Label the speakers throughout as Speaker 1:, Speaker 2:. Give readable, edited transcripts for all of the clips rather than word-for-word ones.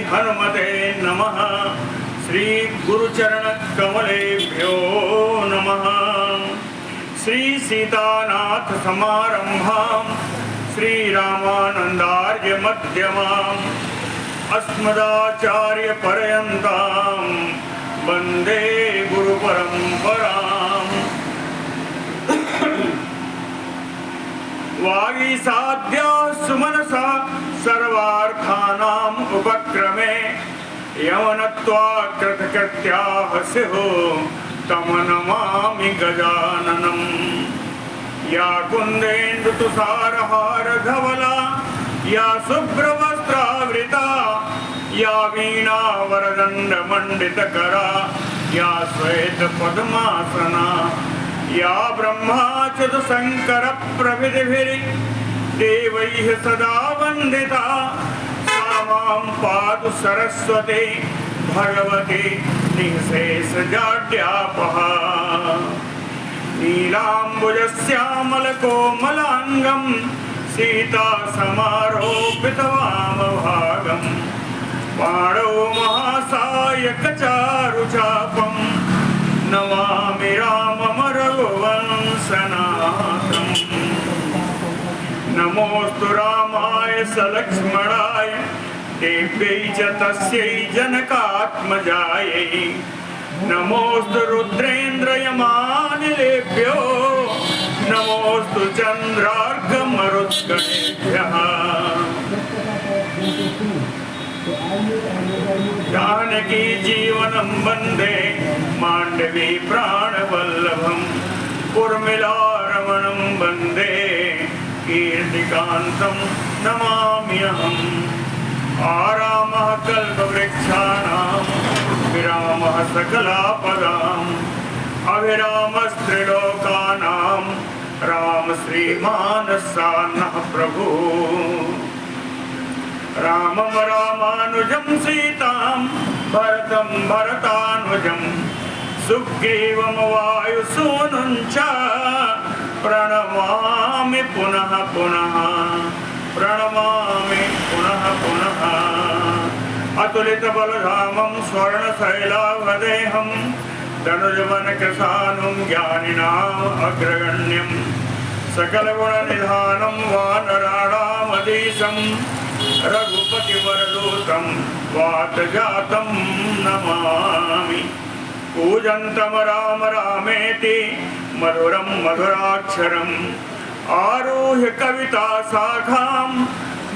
Speaker 1: हनुमते नमः। श्री गुरुचरण कमलेभ्यो नमः। श्री सीतानाथ समारंभां श्री रामानंदार्य मध्यमाम् अस्मदाचार्य पर्यन्तां वंदे गुरु परंपराम्। वागीसाध्या सुमनसा सर्वार्थानां उपक्रमे यवनत्वा कृतकृत्याः स्युः तं नमामि गजाननम्। या कुन्देन्दुतुषारहारधवला या शुभ्रवस्त्रावृता या वीणावरदण्डमण्डितकरा या श्वेतपद्मासना या ब्रह्माच्युतशङ्करप्रभृतिभिर्देवैः सदा वन्दिता सा मां पातु सरस्वती भगवती निःशेषजाड्यापहा। नीलाम्बुजश्यामलकोमलाङ्गं सीतासमारोपितवामभागम् पाणौ महासायकचारुचापं नमामि रामं रघुवंशनाथम्। नमोऽस्तु रामाय सलक्ष्मणाय देव्यै च तस्यै जनकात्मजायै। नमोऽस्तु रुद्रेन्द्रयमानिलेभ्यो नमोऽस्तु चन्द्रार्कमरुद्गणेभ्यः। जानकी जीवनं वन्दे माण्डवी प्राणवल्लभम् उर्मिलारमणं वन्दे कीर्तिकान्तं नमाम्यहम्। आरामः कल्पवृक्षाणां विरामः सकलापदाम् अभिरामस्त्रिलोकानां राम श्रीमानसान्नः प्रभु। रामं रामानुजं सीतां भरतं भरतानुजं सुग्रीवं वायुसूनुं च प्रणमामि पुनः पुनः प्रणमामि पुनः पुनः। अतुलितबलधामं स्वर्णशैलावदेहं धनुजवनकृशानुं ज्ञानिनाम् अग्रगण्यं सकलगुणनिधानं वानराणामधीशं रघुपतिवरदूतं वातजातं नमामि। कूजन्तं राम रामेति मधुरं मधुराक्षरम् आरुह्य कविताशाखां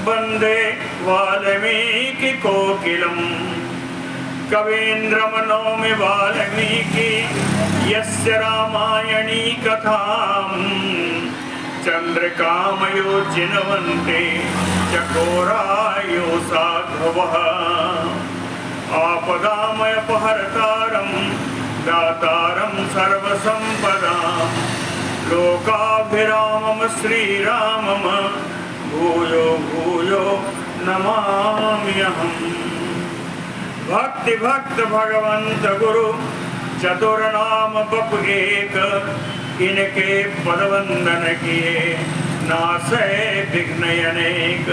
Speaker 1: वन्दे वाल्मीकिकोकिलम्। कवीन्द्रमनोमि वाल्मीकि यस्य रामायणी कथाम् चन्द्रकामयो जिनवन्ते चकोरायो साधवः। आपदामयपहर्तारं दातारं सर्वसम्पदां लोकाभिरामं श्रीरामं भूयो भूयो नमाम्यहम्। भक्ति भक्त भगवंत गुरु चतुर्नाम बप एक इनके पदवंदन किए नासै विघ्न अनेक।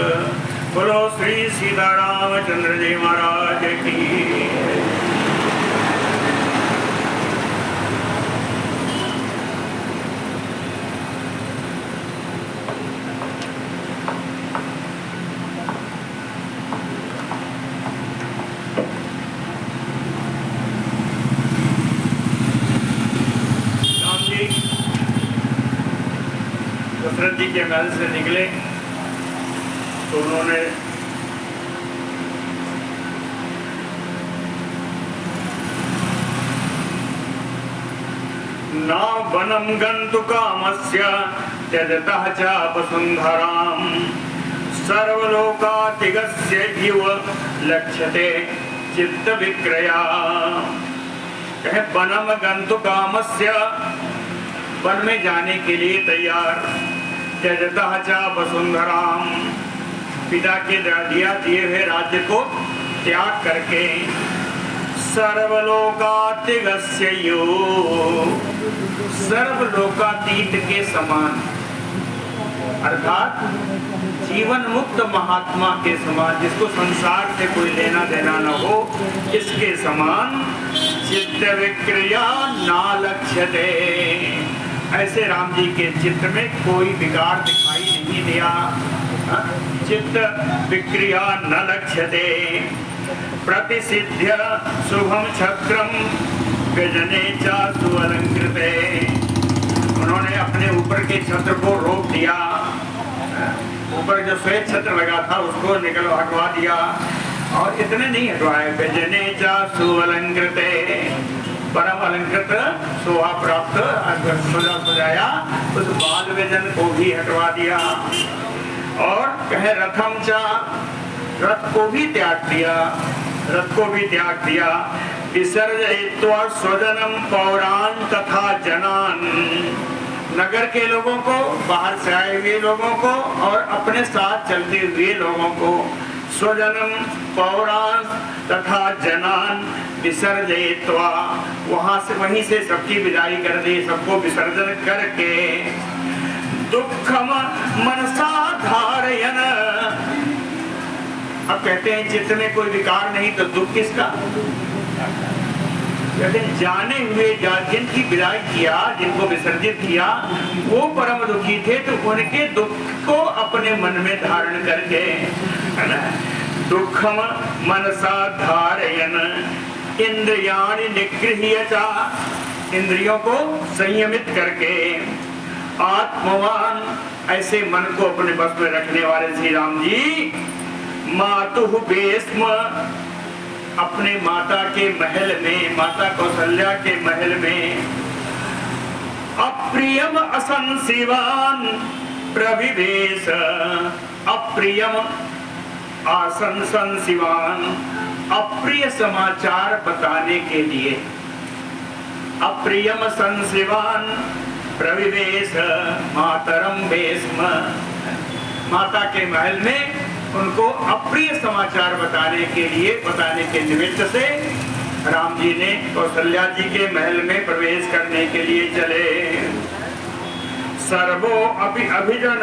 Speaker 1: बोलो श्री सीतारामचंद्र जी महाराज की। दशरथ जी के महल से निकले तो उन्होंने न वनं गन्तुकामस्य त्यजतः च वसुन्धराम् सर्वलोकातिगस्य इव लक्ष्यते चित्तविक्रया। कहे वनं गन्तुकामस्य वन में जाने के लिए तैयार त्यजतः च वसुन्धराम् पिता के दिया दिए हुए राज्य को त्याग करके सर्वलोकातिगस्य यो सर्वलोकातीत के समान अर्थात जीवन मुक्त महात्मा के समान, जिसको संसार से कोई लेना देना न हो, इसके समान चित्त विक्रिया ना लक्ष्यते। ऐसे राम जी के चित्त में कोई विकार दिखाई नहीं दिया। चित्त विक्रिया न लक्ष्यते। प्रतिसिद्ध्य शुभम छत्रम व्यजने च सुअलंकृते। उन्होंने अपने ऊपर के छत्र को रोक दिया, ऊपर जो श्वेत छत्र लगा था उसको हटवा दिया, और इतने नहीं हटवाए। व्यजने च सुअलंकृते, परम अलंकृत शोभा प्राप्त सजाया उस बाल व्यजन को भी हटवा दिया। और कहे रथम चा, रथ को भी त्याग दिया, रथ को भी त्याग दिया। विसर्जयित्वा स्वजनम पौरान तथा जनान, नगर के लोगों को, बाहर से आए हुए लोगों को और अपने साथ चलते हुए लोगों को, स्वजनम पौरान तथा जनान विसर्जयित्वा, वहीं से सबकी विदाई कर दी, सबको विसर्जन करके दुखम मनसा धारयन। अब कहते हैं चित्त में कोई विकार नहीं तो दुख किसका? कहते हैं जाने हुए जिनकी विदाई किया, जिनको विसर्जित किया, वो परम दुखी थे, तो उनके दुख को अपने मन में धारण करके, है ना, दुखम मनसा धारयन इंद्रियाणि निगृह्य, इंद्रियों को संयमित करके, आत्मवान, ऐसे मन को अपने बस में रखने वाले श्री राम जी मातुः बेस्म, अपने माता के महल में, माता कौशल्या के महल में, अप्रियम असंसिवान प्रविवेश, अप्रियम आसन संसिवान, अप्रिय समाचार बताने के लिए, अप्रियम संसिवान प्रविवेश मातरम बेस्म, माता के महल में उनको अप्रिय समाचार बताने के निमित्त से राम जी ने कौशल्या जी के महल में प्रवेश करने के लिए चले। सर्वो अपि अभिजन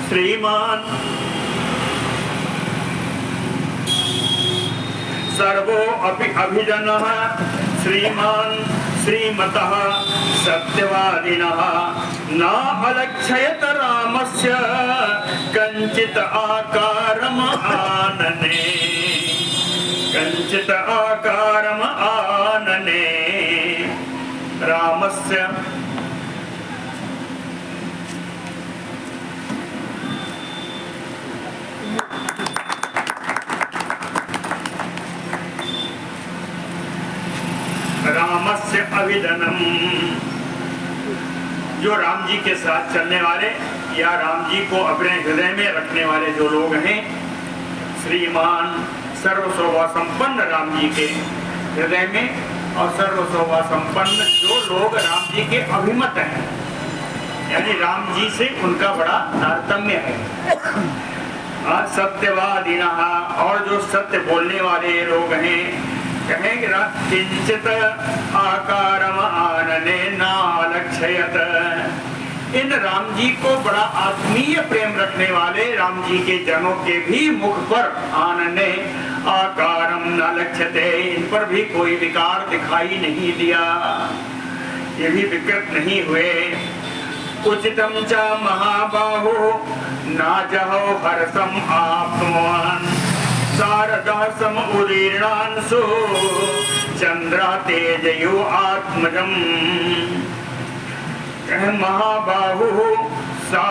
Speaker 1: श्रीमान, सर्वो अपि अभिजन श्रीमान श्रीमतः सत्यवादिनः न अलक्षयत रामस्य कंचित आकारम आनने, कंचित आकारम आनने। रामस्य रामस्य अभिधनम, जो राम जी के साथ चलने वाले या राम जी को अपने हृदय में रखने वाले जो लोग हैं, श्रीमान सर्वशोभा संपन्न राम जी के हृदय में, और सर्वशोभा संपन्न जो लोग राम जी के अभिमत हैं, यानी राम जी से उनका बड़ा तारतम्य है। सत्यवादिना, और जो सत्य बोलने वाले लोग हैं, कहेंगे किंचित आकारम आनने नालक्षयत, इन राम जी को बड़ा आत्मीय प्रेम रखने वाले राम जी के जनों के भी मुख पर आनने आकारम न लक्ष्यते, इन पर भी कोई विकार दिखाई नहीं दिया, ये भी विकृत नहीं हुए। उचितम च महाबाहो नाजहो हर्षम आत्मवान शारदा सम उदीर्णांशु चंद्रा तेजयो आत्मजम। महाबाहु सा,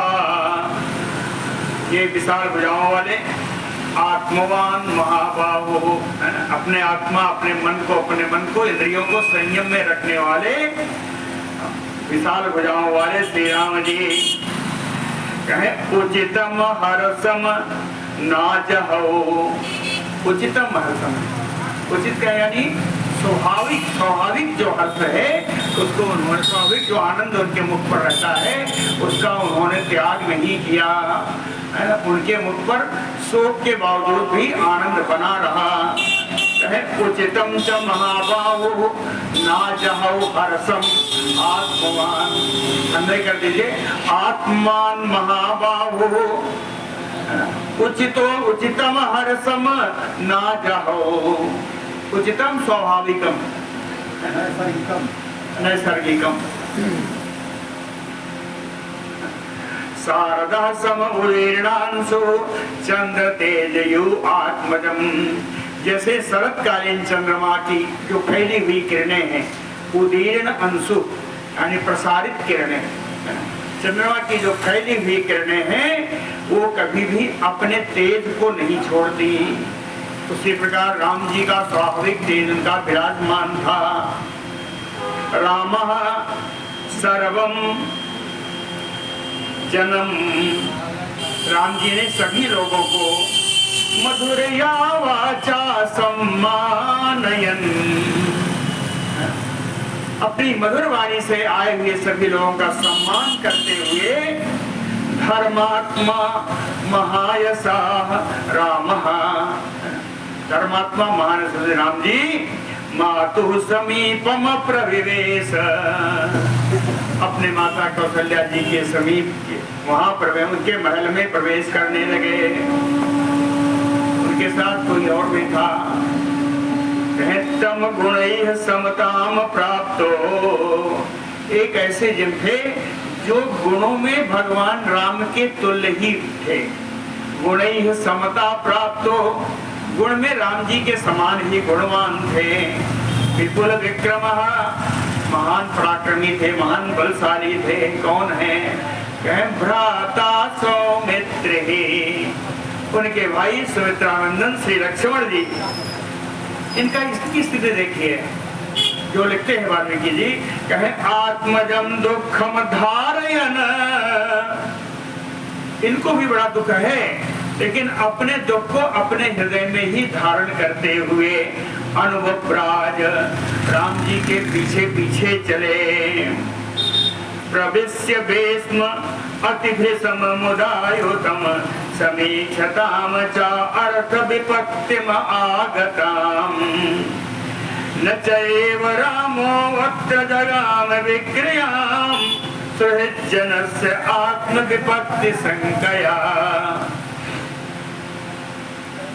Speaker 1: ये विशाल भुजाओं वाले, आत्मवान महाबाहु, अपने आत्मा अपने मन को इंद्रियों को संयम में रखने वाले विशाल भुजाओं वाले श्री राम जी। कहे उचितम हर्षम नाजहो, उचितम हर्षम, उचित क्या यानी स्वाभाविक जो हर्ष है उसको उन्होंने, स्वाभाविक जो आनंद उनके मुख पर रहता है उसका उन्होंने त्याग नहीं किया, उनके मुख पर शोक के बावजूद भी आनंद बना रहा। कहे उचितम च महाबाहु ना जहौ हर्षम आत्मवान, अंदर कर दीजिए आत्मान महाबाहु, उचितो उचितम हर्षम ना जहौ, उचितम स्वाभाविकम नैसर्गिकम, शारदा सम उदीर्णांशु चंद्र तेजयु आत्मजम, जैसे शरतकालीन चंद्रमा की जो फैली हुई किरणें हैं, उदीर्ण अंशु यानी प्रसारित किरणें, चंद्रमा की जो फैली हुई किरणें हैं वो कभी भी अपने तेज को नहीं छोड़ती। उसी प्रकार राम जी का स्वाभाविक तेज उनका विराजमान था। रामः सर्वम जन्म, राम जी ने सभी लोगों को मधुरया वाचा सम्मानयन, अपनी मधुर वाणी से आए हुए सभी लोगों का सम्मान करते हुए धर्मात्मा महायशाह रामः, धर्मात्मा महान राम जी मातु समीपम प्रविवेश, अपने माता कौशल्या जी के समीप वहां उनके महल में प्रवेश करने लगे। उनके साथ कोई और भी था। तम गुणैः समताम प्राप्तो, एक ऐसे जन थे जो गुणों में भगवान राम के तुल्य ही थे। गुणैः समता प्राप्तो, गुण में राम जी के समान ही गुणवान थे। विपुल विक्रमः, महान पराक्रमी थे, महान बलशाली थे। कौन है? भ्राता सौमित्र ही, उनके भाई सुमित्रानंदन श्री लक्ष्मण जी। इनका इसकी स्थिति देखिए जो लिखते हैं वाल्मीकि जी, कहे आत्मजम दुखम धारयन, इनको भी बड़ा दुख है लेकिन अपने दुख को अपने हृदय में ही धारण करते हुए अनुव्राज राम जी के पीछे पीछे चले। प्रविश्य भीष्म अतिभीषम मुदायुतम समीक्षताम च अर्थ विपत्तिम आगताम, न चैव रामो अत्र जगाम विक्रियाम सुहृज्जनस्य आत्म विपत्ति संकया।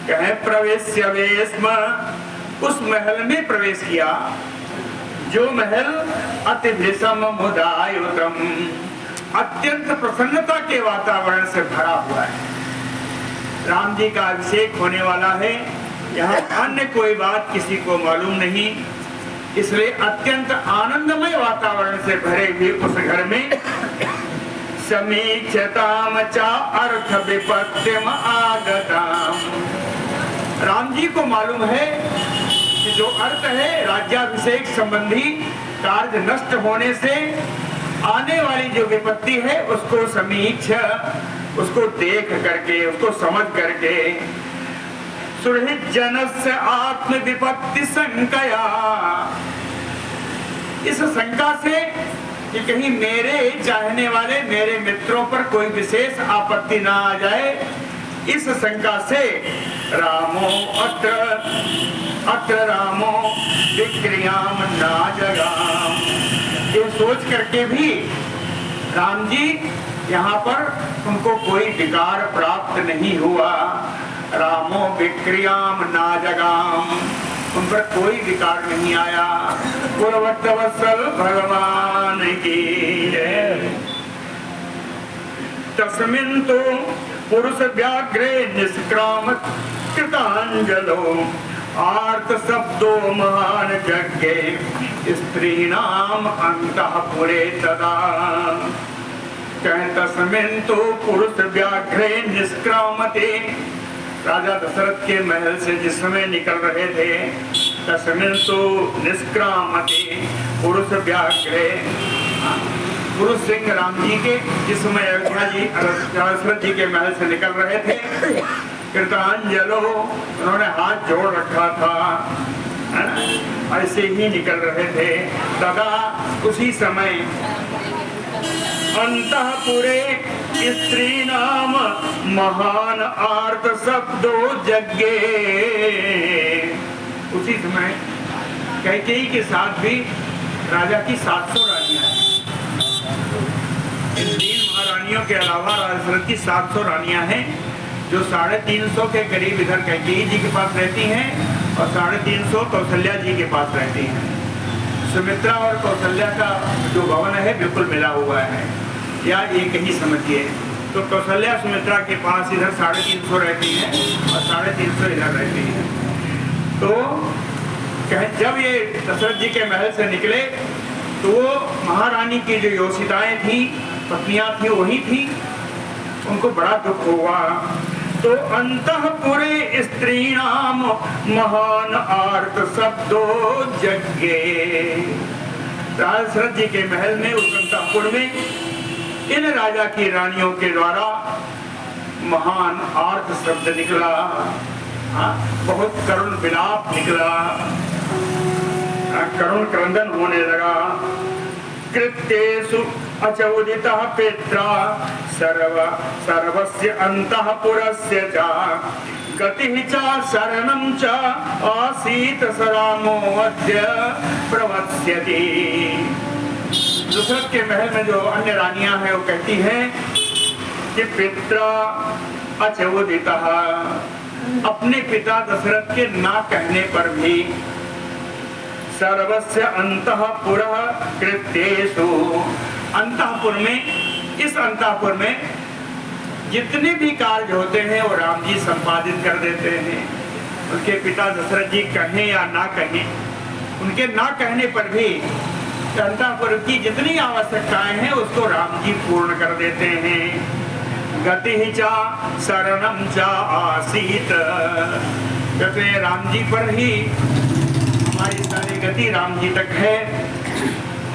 Speaker 1: कहे प्रवेश्य भीष्म, उस महल में प्रवेश किया जो महल अति भीषम मुदायुतम, अत्यंत प्रसन्नता के वातावरण से भरा हुआ है। राम जी का अभिषेक होने वाला है, यहाँ अन्य कोई बात किसी को मालूम नहीं, इसलिए अत्यंत आनंदमय वातावरण से भरे हुए उस घर में समीक्षताम च अर्थ विपत्तिम आगताम, राम जी को मालूम है कि जो अर्थ है राज्याभिषेक संबंधी कार्य नष्ट होने से आने वाली जो विपत्ति है उसको समीक्षा, उसको देख करके, उसको समझ करके सुहृद जनस्य आत्म विपत्ति संकया, इस शंका से कि कहीं मेरे चाहने वाले मेरे मित्रों पर कोई विशेष आपत्ति ना आ जाए, इस शंका से रामो अत्र रामो विक्रियाम ना जगाम, ये सोच करके भी राम जी यहाँ पर उनको कोई विकार प्राप्त नहीं हुआ। रामो विक्रियाम ना जगाम, उन पर कोई विकार नहीं आया। पूर्ववत्सल भगवान की जय। तस्मिन् तो पुरुष व्याघ्रे निष्क्राम कृतांजलो आर्त शब्दो महान यज्ञे स्त्रीणाम अंतःपुरे तदा। तस्मिन् तो पुरुष व्याघ्रे निष्क्रामते, राजा दशरथ के महल से जिस समय निकल रहे थे, तस्मिन् तो निष्क्रामते पुरुष व्याघ्रे, पुरुष सिंह राम जी के जिस समय अयोध्या जी दशरथ जी के महल से निकल रहे थे, कृतांजलो, उन्होंने हाथ जोड़ रखा था, ऐसे ही निकल रहे थे। तदा उसी समय अंतःपुरे स्त्री नाम महान आर्त शब्दो जग्गे, उसी समय कैकेयी के साथ भी राजा की 700 रानियां हैं। इन 3 महारानियों के अलावा राजा दशरथ की 700 रानियां हैं, जो 350 के करीब इधर कैकेयी जी के पास रहती हैं और 350 कौशल्या जी के पास रहती हैं। सुमित्रा और कौशल्या का जो भवन है बिल्कुल मिला हुआ है, या एक ही समझिए। तो कौशल्या सुमित्रा के पास इधर 350 रहती हैं और 350 इधर रहती हैं। तो जब ये दशरथ जी के महल से निकले तो वो महारानी की जो योषिताएं थी, पत्नियां थी, वही थी। उनको बड़ा दुख हुआ। तो अंतःपुरे स्त्रीणाम महान आर्त शब्दो जग्गे। राजा दशरथ जी के महल में, उस अंतःपुर में इन राजा की रानियों के द्वारा महान आर्त शब्द निकला, बहुत करुण विलाप निकला, करुण क्रंदन होने लगा। कृत्येषु अचोदितः पित्रा सर्वस्य अंतःपुरस्य च गतिः च शरणं च आसीत स रामो अद्य प्रवत्स्यति। दशरथ के महल में जो अन्य रानियां हैं वो कहती हैं कि पित्रा अचोदितः, अपने पिता दशरथ के ना कहने पर भी, सर्वस्य अंतःपुरः कृत्येषु, अंतःपुर में, इस अंतःपुर में जितने भी कार्य होते हैं वो राम जी संपादित कर देते हैं। उनके पिता दशरथ जी कहें या ना कहें, उनके ना कहने पर भी अंतःपुर की जितनी आवश्यकताएं हैं उसको राम जी पूर्ण कर देते हैं। गतिः च शरणं च आसीत, कहते राम जी पर ही हमारी सारी गति राम जी तक है,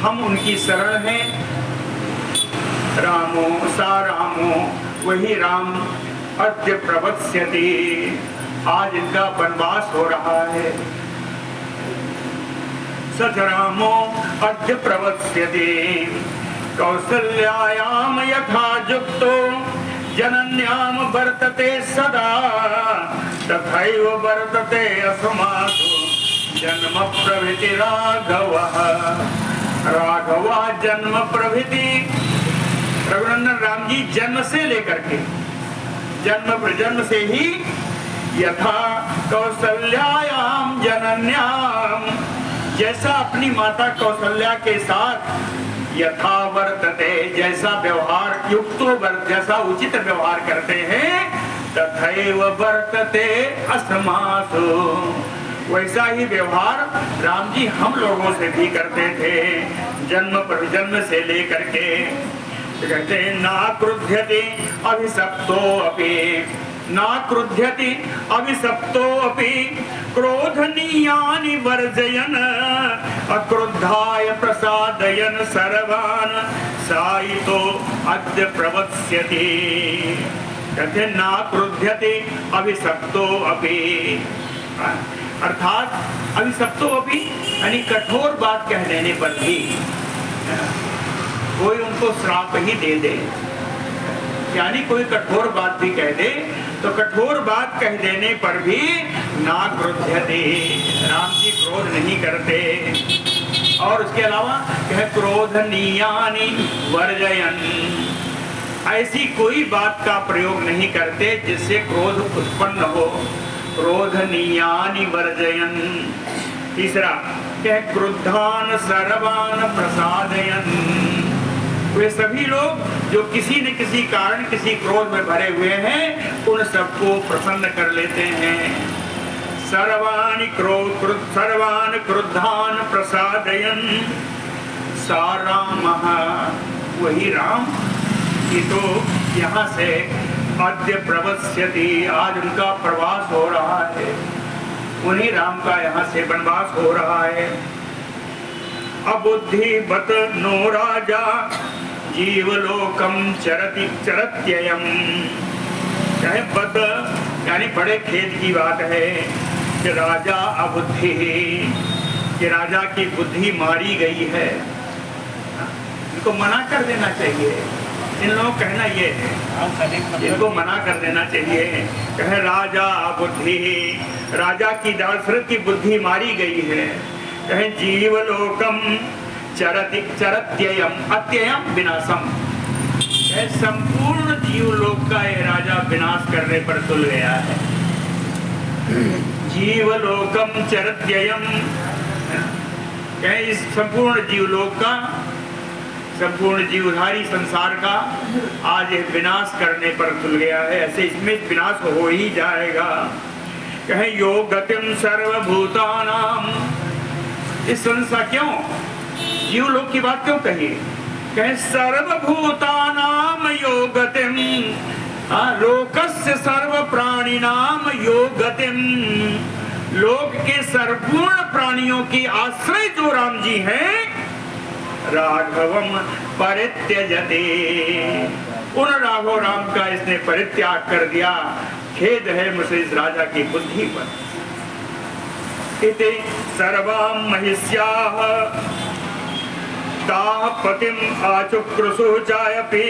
Speaker 1: हम उनकी शरण हैं। रामो सा रामो, वही राम अद्य प्रवत्स्यति, आज इनका वनवास हो रहा है। सच रामो अद्य प्रवत्स्यति कौसल्यायाम यथा युक्तो जनन्याम वर्तते सदा तथैव वर्तते अस्मासु जन्म प्रभृति राघवः। राघवा जन्म प्रभृति, रघुनंदन राम जी जन्म से लेकर के, जन्म से ही यथा कौसल्यायाम जनन्याम, जैसा अपनी माता कौशल्या के साथ यथा वर्तते, जैसा व्यवहार युक्तो जैसा उचित व्यवहार करते हैं, तथैव वर्तते अस्मासु, वैसा ही व्यवहार राम जी हम लोगों से भी करते थे, जन्म पर जन्म से लेकर के। कहते हैं ना क्रुध्यति अभिशप्तो अपि, ना क्रुध्यति अभिशप्तो अपि क्रोधनीयानि वर्जयन् अक्रुद्धाय प्रसादयन् सर्वान् सायितो अद्य प्रवत्स्यति। कहते ना क्रुध्यति अभिशप्तो अपि, अर्थात अभिशप्तो अपि यानी कठोर बात कह देने पर भी, कोई उनको श्राप ही दे दे, यानी कोई कठोर बात भी कह दे तो कठोर बात कह देने पर भी ना क्रोध्यते, राम जी क्रोध नहीं करते। और उसके अलावा कह क्रोधनीयानि वर्जयन्, ऐसी कोई बात का प्रयोग नहीं करते जिससे क्रोध उत्पन्न हो, क्रोधनीयानि वर्जयन्। तीसरा कह क्रुद्धान सर्वान प्रसादयन्, वे सभी लोग जो किसी न किसी कारण किसी क्रोध में भरे हुए हैं उन सबको प्रसन्न कर लेते हैं। सर्वान क्रुद्धान प्रसादयन् सा रामः, वही राम की तो यहाँ से अद्य प्रवत्स्यति, आज उनका प्रवास हो रहा है, उन्हीं राम का यहाँ से वनवास हो रहा है। अबुद्धिवत नो राजा जीवलोकम चरति चरत्ययम, चाहे बद यानी बड़े खेद की बात है कि राजा अबुद्धि, कि राजा की बुद्धि मारी गई है, इनको मना कर देना चाहिए। इन लोगों का कहना ये है, इनको मना कर देना चाहिए। कहे राजा बुद्धि, राजा की दशरथ की बुद्धि मारी गई है। कहे जीवलोकम चरत्ययम अत्ययम विनाशम, संपूर्ण जीवलोक का ये राजा विनाश करने पर तुल गया है। जीवलोकम चरत्ययम, इस संपूर्ण जीवलोक का, संपूर्ण जीवधारी संसार का आज विनाश करने पर तुल गया है। ऐसे इसमें विनाश हो ही जाएगा। कहे योग गतिम सर्वभूतानाम, इस संसार क्यों जीवलोक की बात क्यों कही? कहे सर्वभूतानाम योग गतिम, लोकस्य सर्व प्राणिनाम योग गतिम, लोक के संपूर्ण प्राणियों की आश्रय जो राम जी हैं, राघवम परित्यजते, उन राघव राम का इसने परित्याग कर दिया। खेद है मुझे इस राजा की बुद्धि पर। इति सर्वाम महिष्याः ताः पतिम आचुक्रुषुः चायपि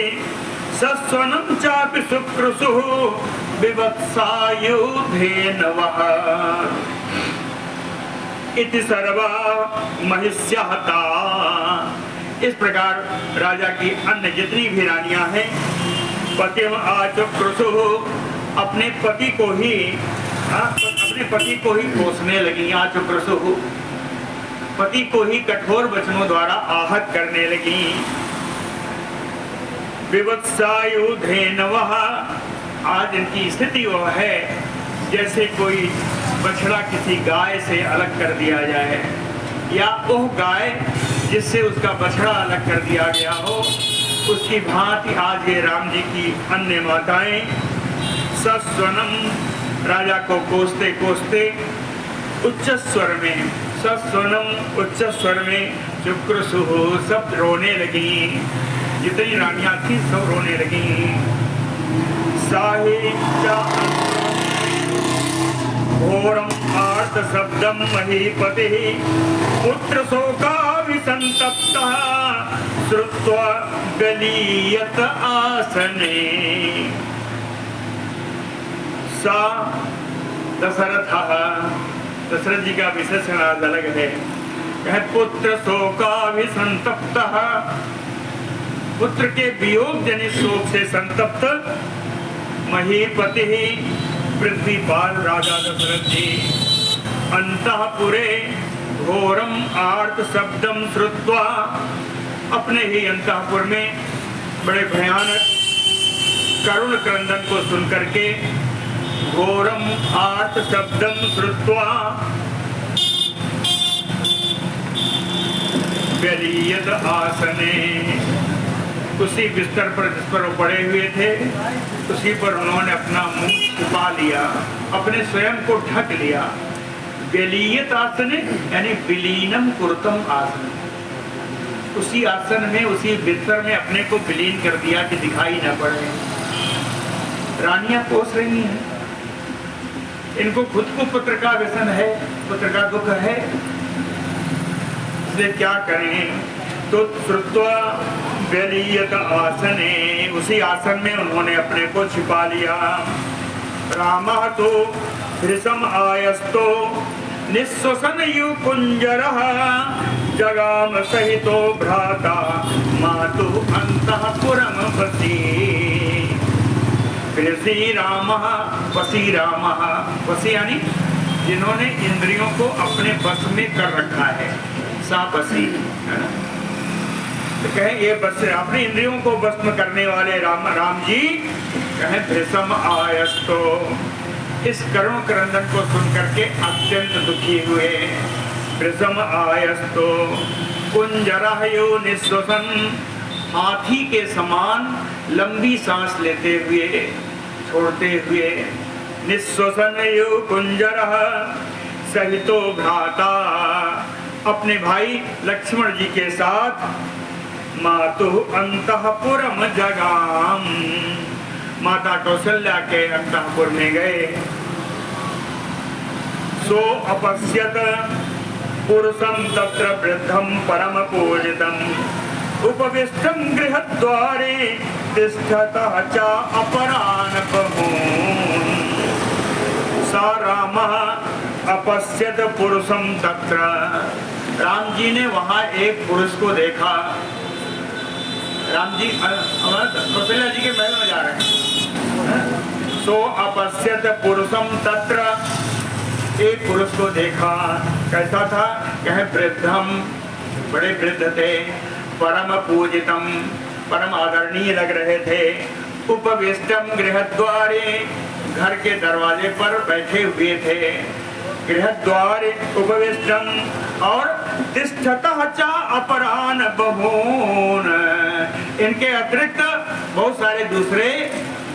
Speaker 1: सस्वनं चापि सुक्रुषुः विवत्सायुधेनवः। इति सर्वा महिष्याः ताः, इस प्रकार राजा की अन्य जितनी भी रानियां हैं, पतिम आचुक्रुषुः, अपने पति को ही कोसने लगी। आचुक्रुषुः, पति को ही कठोर वचनों द्वारा आहत करने लगी। विवत्सायुधेनवः, आज इनकी स्थिति वह है जैसे कोई बछड़ा किसी गाय से अलग कर दिया जाए, या वह गाय जिससे उसका बछड़ा अलग कर दिया गया हो, उसकी भांति आज ये राम जी की अन्य माताएं सस्वनम, राजा को कोसते कोसते उच्च स्वर में, सस्वनम उच्च स्वर में, चुक्रुषुः, सब रोने लगी। जितनी रानियां थी सब रोने लगी। साहित्या घोरम आर्त शब्दम महीपति पुत्र शोकाभिसंतप्तः श्रुत्वा गलीयत आसने। सा दशरथः, दशरथ जी का विशेषण आज अलग है। पुत्र शोकाभिसंतप्तः, पुत्र के वियोग जनित शोक से संतप्त, महीपति पृथ्वीपाल राजा दशरथ जी, अंतःपुरे घोरम आर्त शब्दम श्रुत्वा, अपने ही अंतःपुर में बड़े भयानक करुण क्रंदन को सुनकर के, घोरम आर्त शब्दम श्रुत्वा गलीयत आसने, उसी बिस्तर पर जिस पर वो पड़े हुए थे, उसी पर उन्होंने अपना मुंह छुपा लिया, अपने स्वयं को ढक लिया। गलीयत आसने यानी विलीनम कुरुतम आसन, उसी आसन में, उसी बिस्तर में अपने को विलीन कर दिया कि दिखाई न पड़े। रानियां कोस रही हैं, इनको खुद को पुत्र का व्यसन है, पुत्र का दुख है, इसलिए क्या करें? तो श्रुत्वा गलीयत आसने, उसी आसन में उन्होंने अपने को छिपा लिया। रामः तो हृषम आयस्तो निःश्वसन युकुंजरः जगाम सहितो भ्राता मातुः अंतःपुरम वसी। वसी रामः, वसी रामः, वसी यानी जिन्होंने इंद्रियों को अपने बस में कर रखा है, सा वसी है ना। तो कहें ये बस अपने इंद्रियों को भस्म करने वाले राम जी कहें भृशम आयस्तो, इस करुण क्रंदन को सुनकर के अत्यंत दुखी हुए। भृशम आयस्तो कुंजरायो निःश्वसन, हाथी के समान लंबी सांस लेते हुए, छोड़ते हुए। निःश्वसन यो कुंजरः सहितो भ्राता, अपने भाई लक्ष्मण जी के साथ मातुः अंतःपुरम जगाम, माता कौशल्या के अंतःपुर में गए। सो अपश्यत पुरुषं तत्र वृद्धं परम पूजितं उपविष्टं गृहद्वारे तिष्ठतः च अपरान् बहून् स रामः अपश्यत पुरुषं तत्र। राम जी ने वहां एक पुरुष को देखा। राम जी कौशल्या जी के महल में जा रहे हैं। सो अपश्यत पुरुषम तत्र, एक पुरुष को देखा। कैसा था? कह वृद्धम, बड़े वृद्ध थे, परम पूजितम, परम आदरणीय लग रहे थे। उपविष्टम गृहद्वारे, घर के दरवाजे पर बैठे हुए थे। गृहद्वारे उपविष्टम, और तिष्ठतः च अपरान् बहून्, इनके अतिरिक्त बहुत सारे दूसरे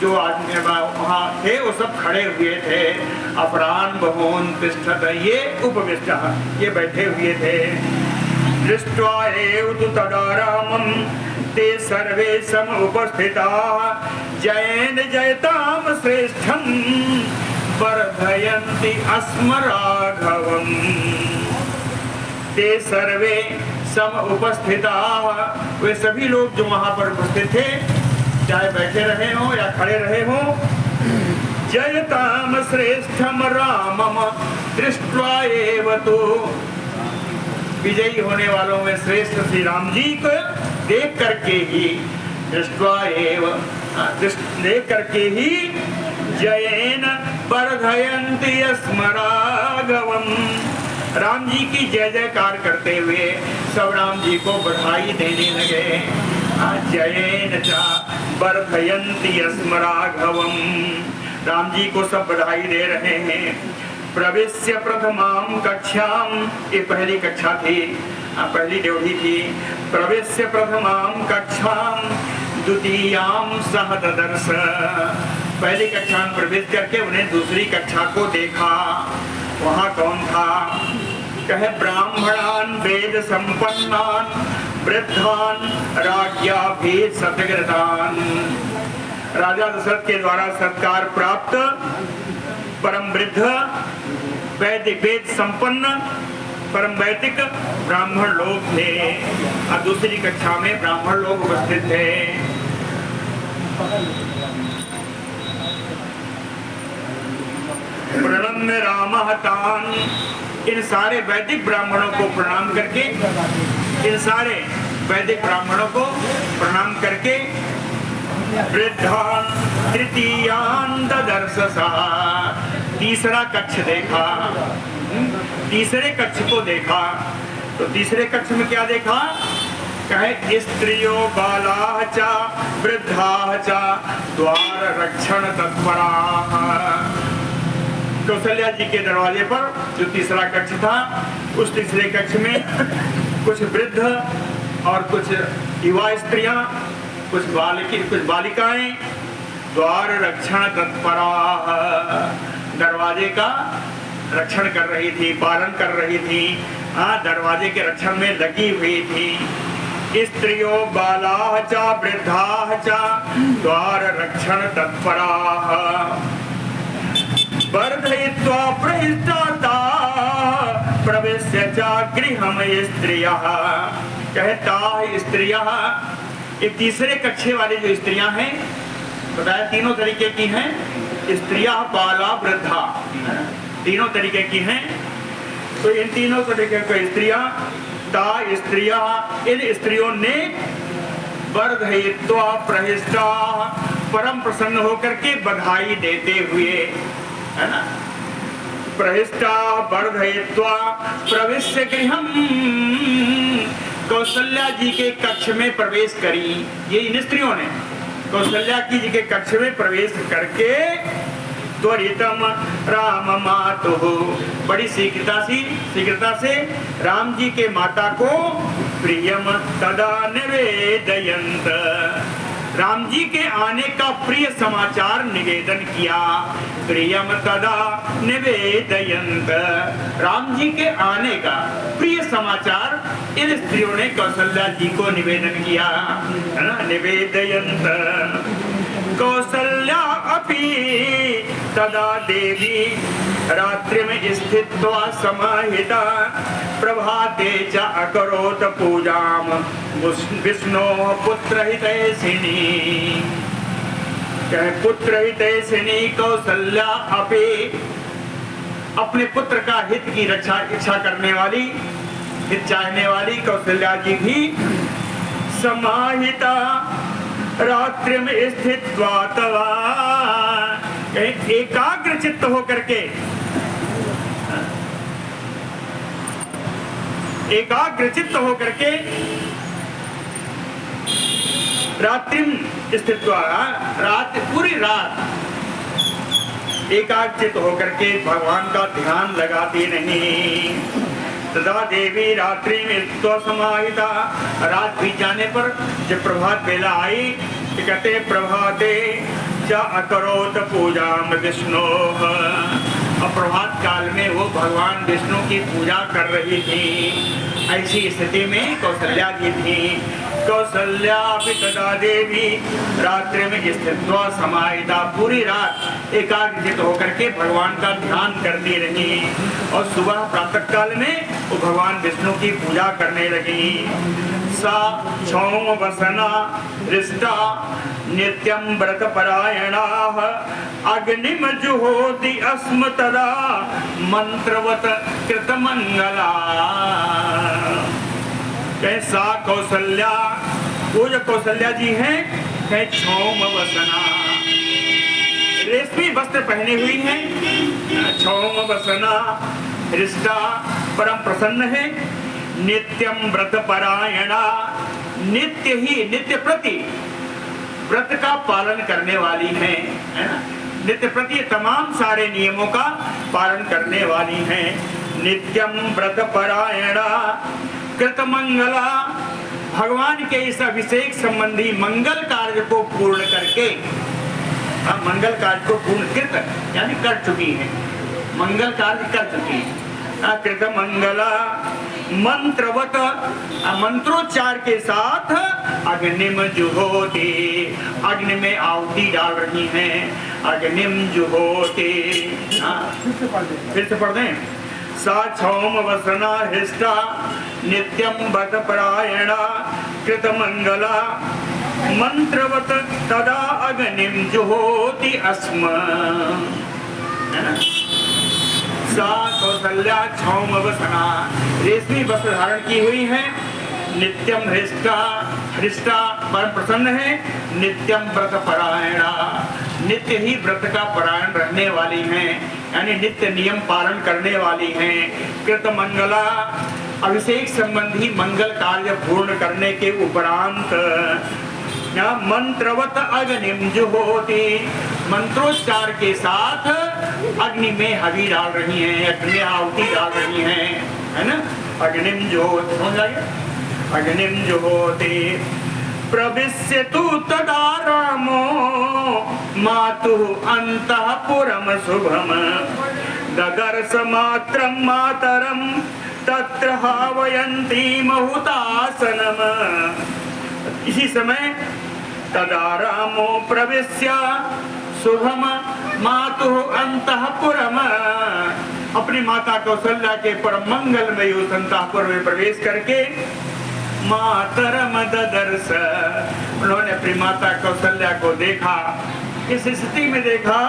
Speaker 1: जो आदमी वहां थे वो सब खड़े हुए थे। अपरान् बहून् तिष्ठत, ये उपविष्टः, ये बैठे हुए थे। दृष्ट्वा एव तु तदा रामं ते सर्वे समुपस्थिताः जयेन जयतां श्रेष्ठं वर्धयन्ति अस्म राघवम्। ते सर्वे समुपस्थिताः, वे सभी लोग जो वहां पर उपस्थित थे, चाहे बैठे रहे हो या खड़े रहे हो, जयताम श्रेष्ठम रामम दृष्ट्वा एव तु, विजयी होने वालों में श्रेष्ठ श्री राम जी को देख करके ही, दृष्ट्वा एव, देख करके ही, जयेन वर्धयन्ति अस्म राघवम्, राम जी की जय जयकार करते हुए सब राम जी को बधाई देने लगे। जयेन च वर्धयन्ति अस्म राघवम्, राम जी को सब बधाई दे रहे हैं। प्रवेश्य प्रथमां कक्षाम, ये पहली कक्षा थी, पहली ड्योढ़ी थी। प्रवेश्य प्रथमां कक्षाम द्वितीयां सह ददर्श, पहली कक्षा में प्रवेश करके उन्हें दूसरी कक्षा को देखा। वहाँ कौन था? कहे ब्राह्मणान वेद संपन्नान वृद्धान राज्ञा भी सतगृतान, राजा दशरथ के द्वारा सत्कार प्राप्त परम वृद्ध, वैदिक वेद संपन्न परम वैदिक ब्राह्मण लोग थे। और दूसरी कक्षा में ब्राह्मण लोग उपस्थित थे। प्रणम्य रामः तान्, इन सारे वैदिक ब्राह्मणों को प्रणाम करके, इन सारे वैदिक ब्राह्मणों को प्रणाम करके, वृद्धान तृतीयान् ददर्शसः, तीसरा कक्ष देखा। तीसरे कक्ष को देखा तो तीसरे कक्ष में क्या देखा? कहे स्त्रियो बालाः च वृद्धाः च द्वार रक्षण तत्पराः। कौशल्या जी के दरवाजे पर जो तीसरा कक्ष था, उस तीसरे कक्ष में कुछ वृद्ध और कुछ युवा स्त्रियां, कुछ बालिकाएं द्वार रक्षण तत्पराः, दरवाजे का रक्षण कर रही थी, पालन कर रही थी, दरवाजे के रक्षण में लगी हुई थी। स्त्रियो बालाः च वृद्धाः च द्वार रक्षण तत्पराः वर्धयित्वा प्रहिष्टाता प्रवेश्य च गृहं स्त्रियः। कहता स्त्रियः, ये तीसरे कक्षे वाली जो स्त्रियां हैं, बताया तीनों तरीके की हैं, स्त्रियां बाला वृद्धा, तीनों तरीके की हैं। तो इन तीनों तरीके की स्त्रियां, इन स्त्रियों ने वर्धयित्वा प्रहिष्टा, परम प्रसन्न होकर के बधाई देते हुए, है ना, प्रहिष्टा वर्धयित्वा प्रवेश्य गृहं, कौशल्या जी के कक्ष में प्रवेश करी। ये इन स्त्रियों ने कौशल्या जी के कक्ष में प्रवेश करके त्वरितम राम मातुः, बड़ी शीघ्रता से राम जी के माता को प्रियम तदा निवेदयन्त, राम जी के आने का प्रिय समाचार निवेदन किया। प्रियम तदा निवेदयन्त, राम जी के आने का प्रिय समाचार इन स्त्रियों ने कौशल्या जी को निवेदन किया, है ना, निवेदयन्त। कौशल्या अपि तदा देवी रात्रि में स्थित्वा समाहिता प्रभाते च अकरोत पूजाम विष्णोः पुत्रहितैषिणी। कहे पुत्रहितैषिणी कौसल्या अपि, अपने पुत्र का हित की रक्षा इच्छा करने वाली, हित चाहने वाली कौशल्या जी भी समाहिता रात्रि में स्थित्वा तवा, एकाग्र चित्त होकर के, एकाग्र चित्त होकर के रात्रि स्थित्वा, रात पूरी रात एकाग्रचित होकर के भगवान का ध्यान लगाती नहीं। तदा देवी रात्रि में समाहिता, रात बीत जाने पर जब प्रभात बेला आई तो कहते प्रभाते च अकरोत पूजा विष्णु, और प्रभात काल में वो भगवान विष्णु की पूजा कर रही थी। ऐसी स्थिति में कौशल्या जी थी। कौशल्या भी तदा देवी रात्रि में स्थित्वा समाहिता, पूरी रात एकाग्रचित होकर के भगवान का ध्यान करती रही और सुबह प्रातः काल में वो भगवान विष्णु की पूजा करने लगी। सा क्षौम वसना हृष्टा नित्यं व्रत परायणाः अग्निम जुहोति अस्म तदा मंत्रवत कृतमंगला। कैसा कौशल्या, वो जो कौशल्या जी हैं, कहे क्षौम वसना, रेशमी वस्त्र पहने हुई हैं, क्षौम वसना हृष्टा, परम प्रसन्न है, नित्यम व्रत परायणा, नित्य ही नित्य प्रति व्रत का पालन करने वाली है ना, नित्य प्रति तमाम सारे नियमों का पालन करने वाली हैं। नित्यम व्रत परायणा कृत मंगला, भगवान के इस अभिषेक संबंधी मंगल कार्य को पूर्ण करके, मंगल कार्य को पूर्ण कृत यानी कर चुकी है, मंगल कार्य कर चुकी है। कृत मंगला मंत्रवत, मंत्रोच्चार के साथ अग्निम जुहोति, अग्नि में आहुति डाल रही हैं। अग्निम जुहोति, फिर से पढ़ दें। सा क्षौम वसना हृष्टा नित्यम व्रत परायणा कृत मंगला मंत्रवत तदा अग्निम जुहोति अस्म। सा कौशल्या क्षौम वसना, रेशमी वस्त्र धारण की हुई है, नित्यम हृष्टा, हृष्टा परम प्रसन्न है, नित्यम व्रत परायणा, नित्य ही व्रत का परायण रहने वाली हैं, यानी नित्य नियम पालन करने वाली हैं। कृत मंगला, अभिषेक संबंधी मंगल कार्य पूर्ण करने के उपरांत मंत्रवत अग्निम जुहोति, मंत्रोच्चार के साथ अग्नि में हवि डाल रही हैं, अग्नि में आहुति डाल रही हैं, है ना। अग्निम जुहोति, समझ आइए, अग्निम जुहोति प्रविश्यतु तदा रामो मातुः अंतःपुरम शुभम ददर्श मात्रं मातरं तत्र हावयन्ती बहुतासनम। इसी समय तदा रामो प्रविश्य शुभम मातुः अंतःपुरम, अपनी माता कौशल्या के परम मंगलमय उस अंतःपुर में प्रवेश करके मातरम ददर्श, उन्होंने अपनी माता कौशल्या को देखा। इस स्थिति में देखा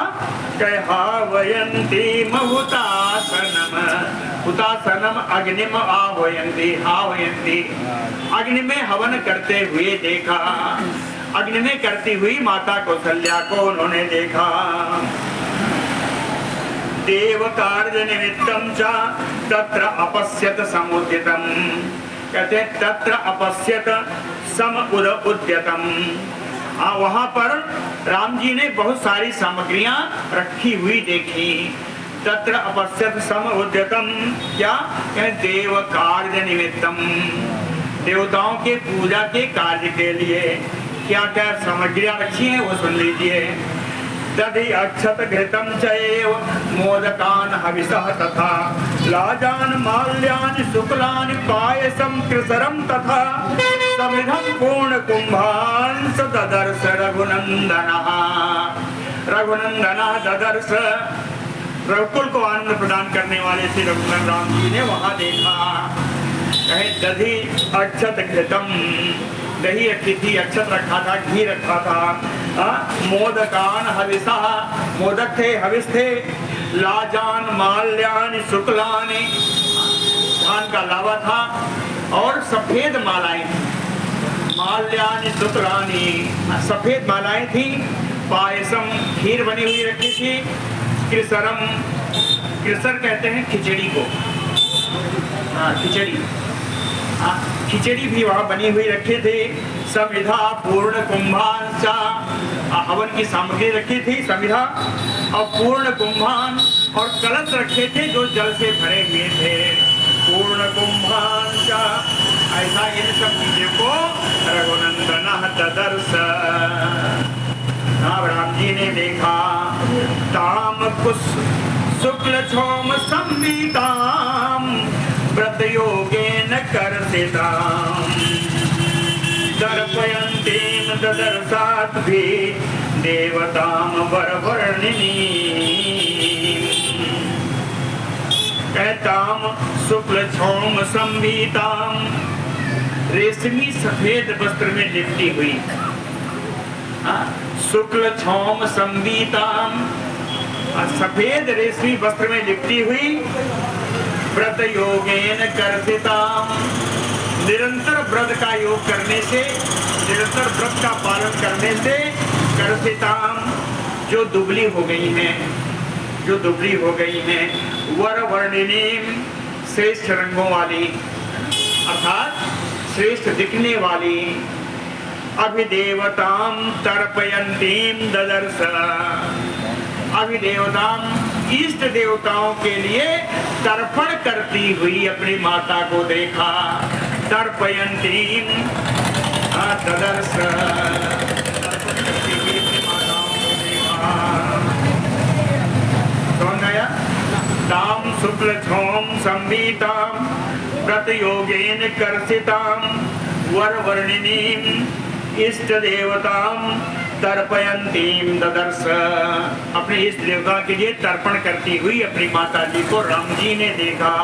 Speaker 1: हावयन्ती महुतासनम, हुतासनम अग्निम आवयन्ती, हावयन्ती अग्नि में हवन करते हुए देखा। अग्नि में करती हुई माता कौशल्या को उन्होंने देखा। देव कार्य निमित्तम च तत्र अपश्यत समुदितम, कहते हैं तत्र अपश्यत समुद्यतम, वहां पर राम जी ने बहुत सारी सामग्रियां रखी हुई देखी। तत्र अपश्यत समुद्यतम, क्या देव कार्य निमित्तम, देवताओं के पूजा के कार्य के लिए क्या क्या सामग्रियां रखी हैं वो सुन लीजिए। दधि अक्षत घृतम चैव मोदकान हविषः तथा लाजान माल्यानि शुक्लानि पायसं कृसरं तथा समिधं पूर्ण कुंभान स ददर्श रघुनंदनः, रघुनंदनः ददर्श, रघुकुल को आनंद प्रदान करने वाले श्री रघुनाथ राम जी ने वहां देखा। कहे दधी अक्षत घृतम, दही अतिथि अक्षत रखा था, घी रखा था, मोदकान हविषा, मोदक थे, हविष थे, लाजान माल्यान शुक्लानि, धान का लावा था और सफेद मालाएं, माल्यान शुक्लानि, सफेद मालाएं थी, पायसम, खीर बनी हुई रखी थी, कृसरम, कृसर कहते हैं खिचड़ी को, खिचड़ी, खिचड़ी भी वहाँ बनी हुई रखी थी, समिधा पूर्ण कुंभान चा, हवन की सामग्री रखी थी समिधा, और पूर्ण कुंभान, और कलश रखे थे जो जल से भरे हुए थे, पूर्ण कुंभान चा। ऐसा इन सब चीजों को रघुनंदन ददर्श, राम जी ने देखा। ताम कुश शुक्ल छोम संविताम व्रत योगेन कर्षिताम दर्पयन्तीं ददर्शात् भी देवताम वरवर्णिनी। कहताम शुक्ल छोम संविताम, रेशमी सफेद वस्त्र में लिपटी हुई, शुक्ल छोम संविताम, सफेद रेशमी वस्त्र में लिपटी हुई, व्रत योगेन कर्षिताम, निरंतर व्रत का योग करने से, निरंतर व्रत का पालन करने से, कर्षिताम, जो दुबली हो गई हैं, जो दुबली हो गई हैं, वर वर्णिनी, श्रेष्ठ रंगों वाली, अर्थात श्रेष्ठ दिखने वाली, अभिदेवताम तर्पयन्तीम ददर्श, अभिदेवताम, इष्ट देवताओं के लिए तर्पण करती हुई अपनी माता को देखा, तर्पयन्तीम ददर्श, तर्पण करती हुई अपनी माताओं को देखा। कौन आया? ताम शुक्ल छोम संविताम व्रत योगेन कर्षिताम वर वर्णिनीम इष्ट देवताम तर्पयन्तीम ददर्श, अपने इष्ट देवता के लिए तर्पण करती हुई अपनी माता जी को राम जी ने देखा।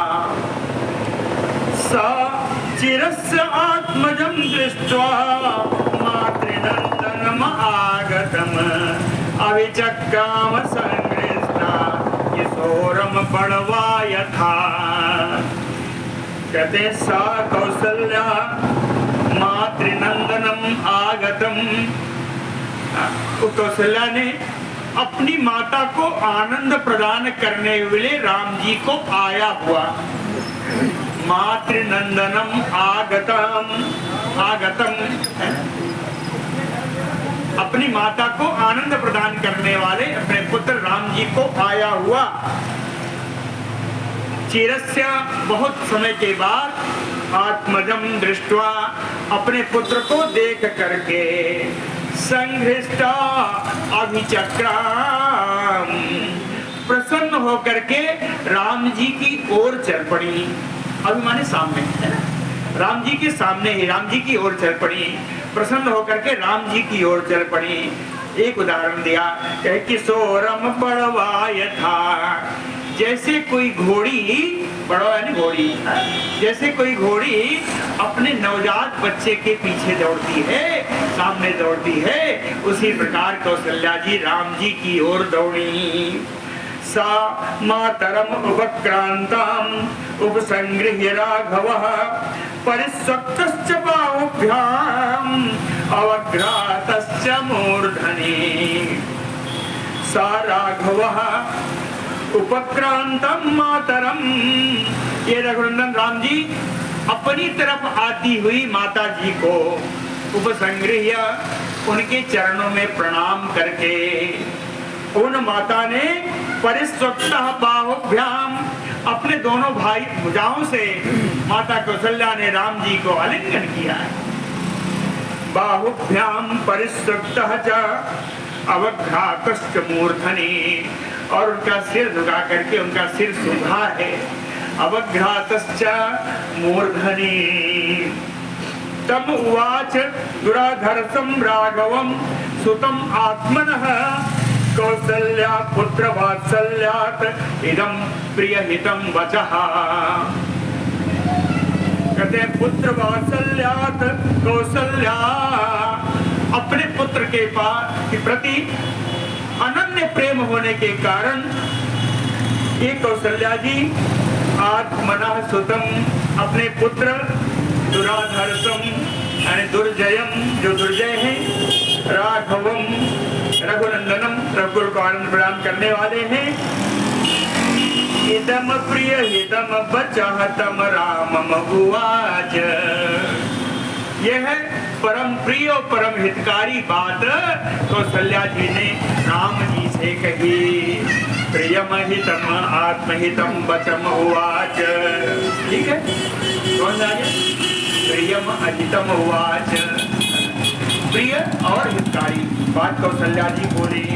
Speaker 1: सा चिरस्य आत्मजं दृष्ट्वा मातृनंदनम आगतम अविचक्राम संकृष्टा किशोरम बड़वा यथा। कहते सा कौसल्या मातृनंदनम आगतम, कौशल्या ने अपनी माता को आनंद प्रदान करने वाले राम जी को आया हुआ, मातृनंदनम आगतम, आगतम, अपनी माता को आनंद प्रदान करने वाले अपने पुत्र राम जी को आया हुआ। चिरस्य, बहुत समय के बाद, आत्मजम दृष्ट्वा, अपने पुत्र को देख करके, संघृष्टा अभिचक्राम, प्रसन्न होकर के राम जी की ओर चल पड़ी। अभी माने सामने है ना, राम जी के सामने ही राम जी की ओर चल पड़ी, प्रसन्न होकर के राम जी की ओर चल पड़ी। एक उदाहरण दिया, किशोरम बड़वा यथा, जैसे कोई घोड़ी, बड़ा है ना घोड़ी, जैसे कोई घोड़ी अपने नवजात बच्चे के पीछे दौड़ती है, सामने दौड़ती है, उसी प्रकार कौशल्या जी राम जी की ओर दौड़ी। सा मातरम उपक्रांताम उपसंगृह्य राघवः परिस्वक्तश्च बाहुभ्याम अवघ्रातश्च मूर्धनि। सा राघवः उपक्रांतम मातरम, ये रघुनंदन राम जी अपनी तरफ आती हुई माता जी को उपसंगृह्य, उनके चरणों में प्रणाम करके, उन माता ने परिस्वक्तः बाहुभ्याम, अपने दोनों भाई भुजाओं से माता कौशल्या ने राम जी को आलिंगन किया। बाहुभ्याम परिस्वक्तः च अवघ्रातश्च मूर्धनि, और उनका सिर झुका करके उनका सिर सूखा है, अवघ्रातश्च मूर्धनि। तम उवाच दुराधर्षं राघवं सुतम आत्मनः कौसल्या पुत्र वात्सल्यात् इदं प्रियहितं वचः। कहते हैं पुत्र वात्सल्यात् कौसल्या, अपने पुत्र के प्रति अनन्य प्रेम होने के कारण ये कौसल्या जी आत्मना सुतम, अपने पुत्र दुराधर्षम यानी दुर्जयम, जो दुर्जय है, राघवम रघुनंदनम, रघुकुल को आनंद प्रदान करने वाले हैं, इदम प्रिय हितम बचहतम रामम उवाच। यह है परम प्रिय और परम हितकारी बात कौसल्या जी ने राम जी से कही। प्रियम हितम आत्महितम वचम उवाच। ठीक है, कौन आ गया? प्रियम अहितम उवाच, प्रिय और हितकारी बात कौसल्या जी बोली।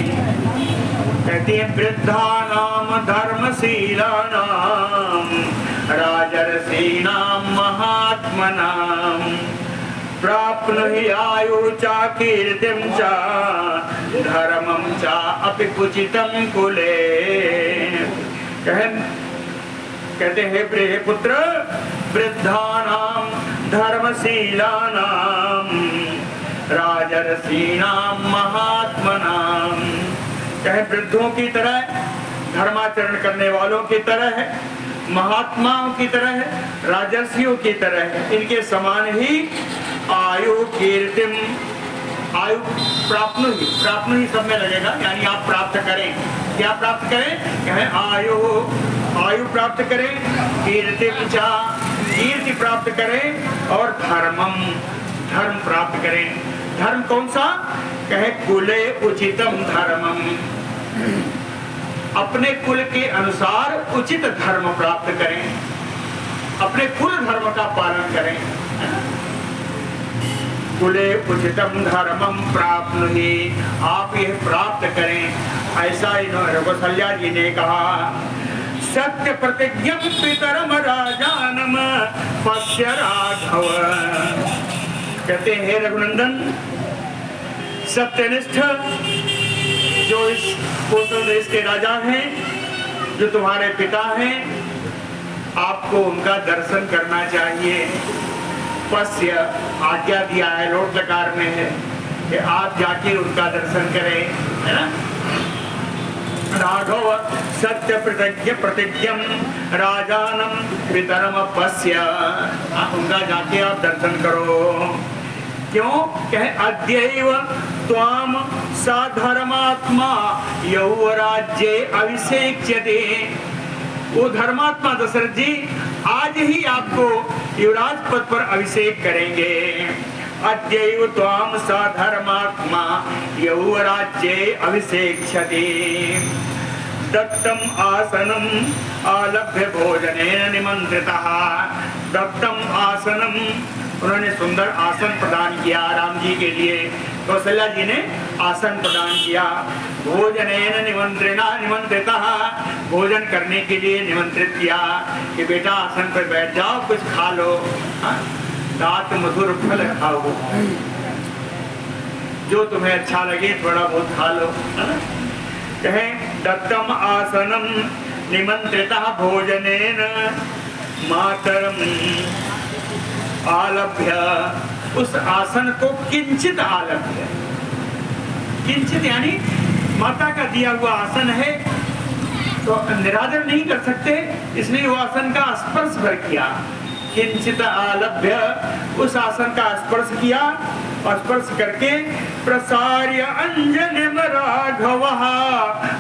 Speaker 1: कहती है वृद्धानाम धर्मशीलानाम राजर्षीणाम महात्मनाम प्राप्नुहि आयु चा कीर्तिं चा धर्मं चा अपि कुचितं कुले। कहते हैं प्रिय पुत्र, वृद्धानां धर्मशीलानां राजर्षीणां महात्मनां। कहे वृद्धों की तरह, धर्माचरण करने वालों की तरह है, महात्माओं की तरह है, राजर्षियों की तरह है, इनके समान ही आयु कीर्तिम, आयु प्राप्नुहि सब में लगेगा, यानी आप प्राप्त करें। क्या प्राप्त करें? कहें आयु प्राप्त करें, कीर्तिम चा, कीर्ति प्राप्त करें, और धर्मम, धर्म प्राप्त करें। धर्म कौन सा? कहे कुले उचितम धर्मम, अपने कुल के अनुसार उचित धर्म प्राप्त करें, अपने कुल धर्म का पालन करें। कुले उचितम धर्मम प्राप्नुहि, आप यह प्राप्त करें, ऐसा इन्होंने कौसल्या जी ने कहा। सत्य प्रतिज्ञ पितरम राजानम पश्य राघव। कहते हैं रघुनंदन, सत्यनिष्ठ जो इस कौशल देश के राजा हैं, जो तुम्हारे पिता हैं, आपको उनका दर्शन करना चाहिए। पश्य आज्ञा दिया है, लोट लकार में है कि आप जाके उनका दर्शन करें, है ना। राघव सत्य प्रतिज्ञम राजानम पितरम पश्य, उनका जाके आप दर्शन करो। क्यों? कहे अद्यैव त्वाम साधर्मात्मा यौवराज्ये अभिषेक्ष्यते। वो धर्मात्मा दशरथ जी आज ही आपको युवराज पद पर अभिषेक करेंगे। अद्यैव त्वाम साधर्मात्मा यौवराज्ये अभिषेक्ष्यते। दत्तम आसनम आलभ्य भोजनेन निमंत्रितः। दत्तम आसनम, उन्होंने सुंदर आसन प्रदान किया राम जी के लिए। कौशल्या जी ने आसन प्रदान किया। भोजनेन निमंत्रितः, भोजन करने के लिए निमंत्रित किया कि बेटा आसन पर बैठ जाओ, कुछ खा लो, दात मधुर फल खाओ, जो तुम्हें अच्छा लगे थोड़ा बहुत खा लो। कहें दत्तम आसनम निमंत्रितः भोजनेन मातरम आलभ्य। उस आसन को किंचित आलभ्य, किंचित यानी माता का दिया हुआ आसन है तो निरादर नहीं कर सकते, इसलिए वो आसन का स्पर्श भर किया। किंचित आलभ्य, उस आसन का स्पर्श किया और स्पर्श करके प्रसार्य अंजनिम राघवः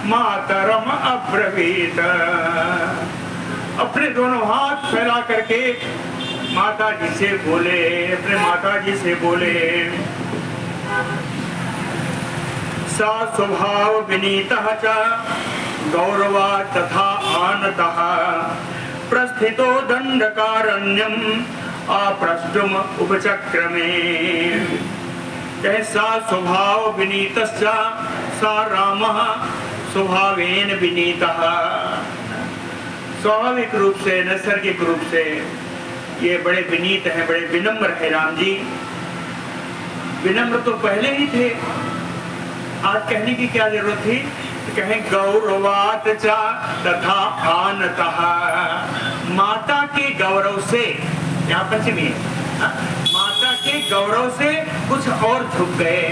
Speaker 1: मातरम अब्रवीत। अपने दोनों हाथ फैला करके माता जी से बोले, अपने माता जी से बोले। सा स्वभाव विनीतः च गौरवा तथा आनतः प्रस्थितो दंडकारण्यम अप्रष्टुम उपचक्रमे। सा स्वभाव विनीतश्च सा रामः स्वभावेन विनीतः। स्वाभाविक रूप से, नैसर्गिक रूप से ये बड़े विनीत हैं, बड़े विनम्र है राम जी। विनम्र तो पहले ही थे, आज कहने की क्या जरूरत थी कहें गौरवात चा तथा आनतः, माता के गौरव से, यहाँ पंचमी है, माता के गौरव से कुछ और झुक गए,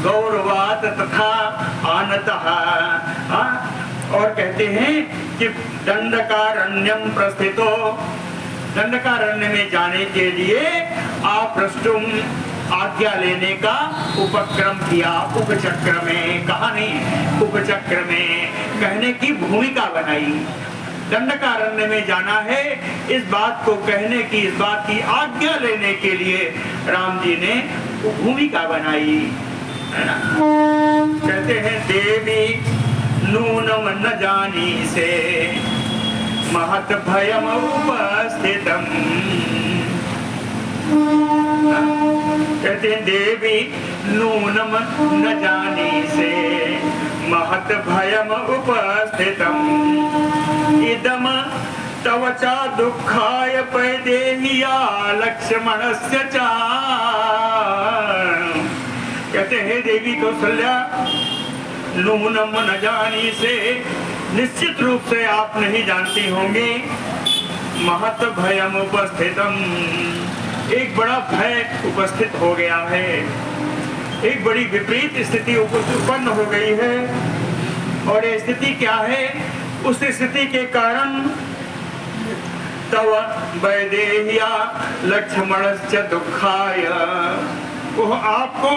Speaker 1: गौरवात तथा आनतः। और कहते हैं कि दंडकारण्यम प्रस्थितो, दंडकारण्य में जाने के लिए आपृष्टुम, आज्ञा लेने का उपक्रम किया, उपचक्र में, कहा नहीं, उपचक्र में कहने की भूमिका बनाई। दंडकारण्य में जाना है, इस बात को कहने की, इस बात की आज्ञा लेने के लिए राम जी ने भूमिका बनाई, है ना। कहते हैं देवी नूनम न जानी से महत भयम उपस्थितम, कहते हैं देवी नूनम न जानी से महत भयम उपस्थितम, इदम तव चा दुःखाय पैदेहिया लक्ष्मणस्य चा। कहते हैं देवी कौशल्या, नूनम न जानी से, निश्चित रूप से आप नहीं जानती होंगी, महत भयम उपस्थितम, एक बड़ा भय उपस्थित हो गया है, एक बड़ी विपरीत स्थिति उत्पन्न हो गई है। और ये स्थिति क्या है? उस स्थिति के कारण तव वैदेह्या लक्ष्मणस्य दुःखाय, वो आपको,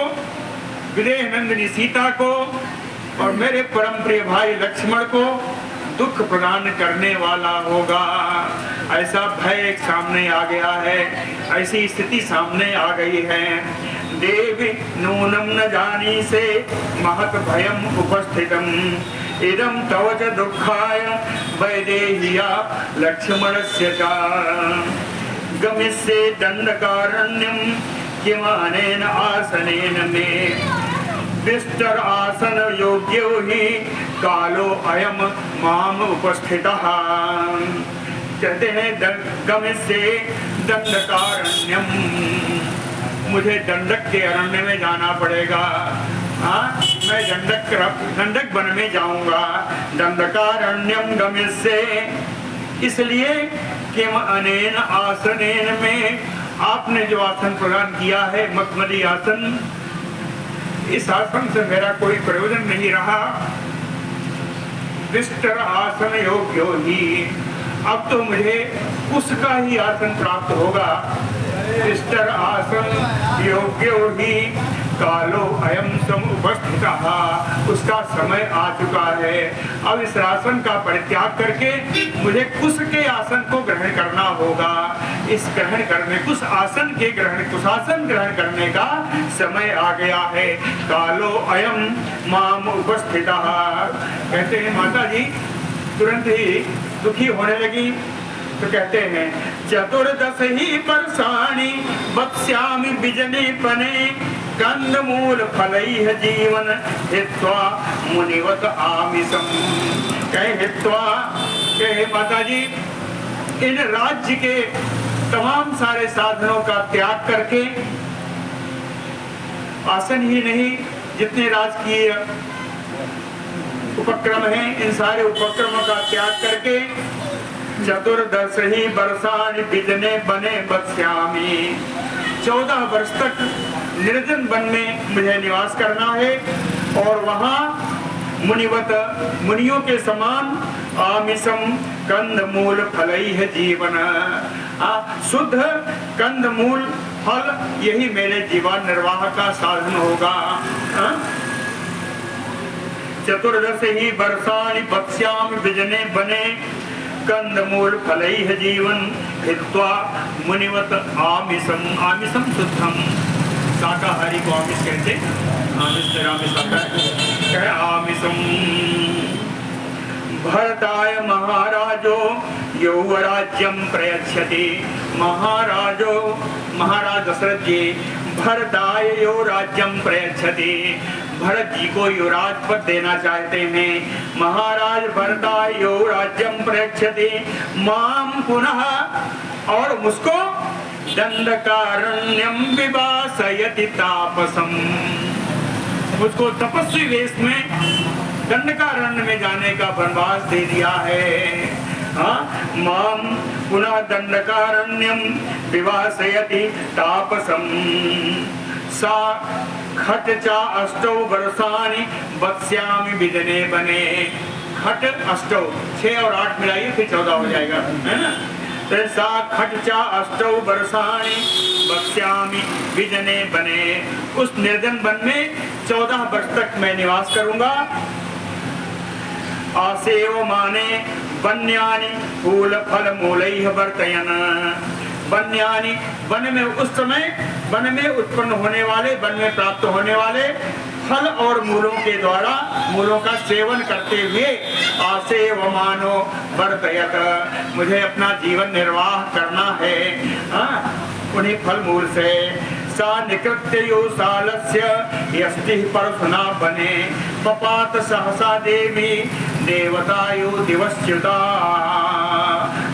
Speaker 1: विदेह नंदिनी सीता को और मेरे परम प्रिय भाई लक्ष्मण को दुख प्रदान करने वाला होगा, ऐसा भय एक सामने आ गया है, ऐसी स्थिति सामने आ गई है। देवी नूनम न जानी से महत भयम उपस्थितम, इदम तव च दुःखाय वैदेह्या लक्ष्मणस्य च, गमिष्ये दंडकारण्यम किमनेन आसनेन मे, विस्तर आसन योग्यो ही कालो अयम माम उपस्थितः। कहते हैं गमिष्ये दंडकारण्यम, मुझे दंडक के अरण्य में जाना पड़ेगा, मैं दंडक वन में जाऊंगा। दंडकारण्यम गमिष्ये, इसलिए कि अनेन आसनेन में, आपने जो आसन प्रदान किया है मखमली आसन, इस आसन से मेरा कोई प्रयोजन नहीं रहा। विस्तर आसन योग्यो ही, अब तो मुझे उसका ही आसन प्राप्त होगा। विस्तर आसन योग्यो ही कालो अयम सम उपस्थितः, उसका समय आ चुका है। अब इस आसन का परित्याग करके मुझे कुश के आसन को ग्रहण करना होगा। इस ग्रहण करने, कुश आसन के ग्रहण, कुशासन ग्रहण करने का समय आ गया है। कालो अयम माम उपस्थितः। कहते हैं माता जी तुरंत ही दुखी होने लगी, तो कहते हैं चतुर्दश ही वर्षाणि वक्ष्यामि बिजने पने, कंदमूल फलैः जीवन हित्वा मुनिवत आमिषम्। कहे हित्वा, कहे माता जी इन राज्य के तमाम सारे साधनों का त्याग करके, आसन ही नहीं जितने राजकीय उपक्रम हैं, इन सारे उपक्रमों का त्याग करके चतुर्दश ही वर्षाणि बिजने बने वक्ष्यामि, 14 वर्ष तक निर्जन वन में मुझे निवास करना है और वहाँ मुनिवत, मुनियों के समान आमिषम कंदमूल फलैः जीवन, शुद्ध कंदमूल फल यही मेरे जीवन निर्वाह का साधन होगा। चतुर्दश ही वर्षाणि वक्ष्यामि बिजने बने, कंदमूल फलैः जीवन हित्वा मुनिवत आमिषम। आमिषम शुद्धम, शाकाहारी को आमिष कहते, आमिष कहे आमिषम। भरताय महाराजो यौवराज्यम प्रयच्छति, महाराजो, महाराज दशरथ जी भरताय यौराज्यम प्रयच्छति, भरत जी को युवराज पद देना चाहते हैं। महाराज भरताय यौराज्यम प्रयच्छति माम पुनः, और मुझको दंडकारण्यम विवासयति तापसम, मुझको तपस्वी वेश में दंडकारण्य में जाने का वनवास दे दिया है। हाँ, माम पुनः दंडकारण्यम विवासयति तापसम सा खट चा अष्टौ वर्षाणि वक्ष्यामि विजने बने। खट अष्टौ 6 और 8 मिलाइए फिर 14 हो जाएगा, है ना। सा खट चा अष्टौ वर्षाणि वक्ष्यामि विजने बने। उस निर्जन वन में 14 वर्ष तक मैं निवास करूंगा। आसेव माने वन्यानि फूल फल मूलैः वर्तयन्। वन्यानि वन में उस समय वन में उत्पन्न होने वाले, वन में प्राप्त होने वाले फल और मूलों के द्वारा मूलों का सेवन करते हुए आसेवमानो वर्तयत, मुझे अपना जीवन निर्वाह करना है। उन्हीं फल मूल से सा निकृत्यो सालस्य यष्टिः परशुना बने पपात सहसा देवी देवतायु दिवस्युता।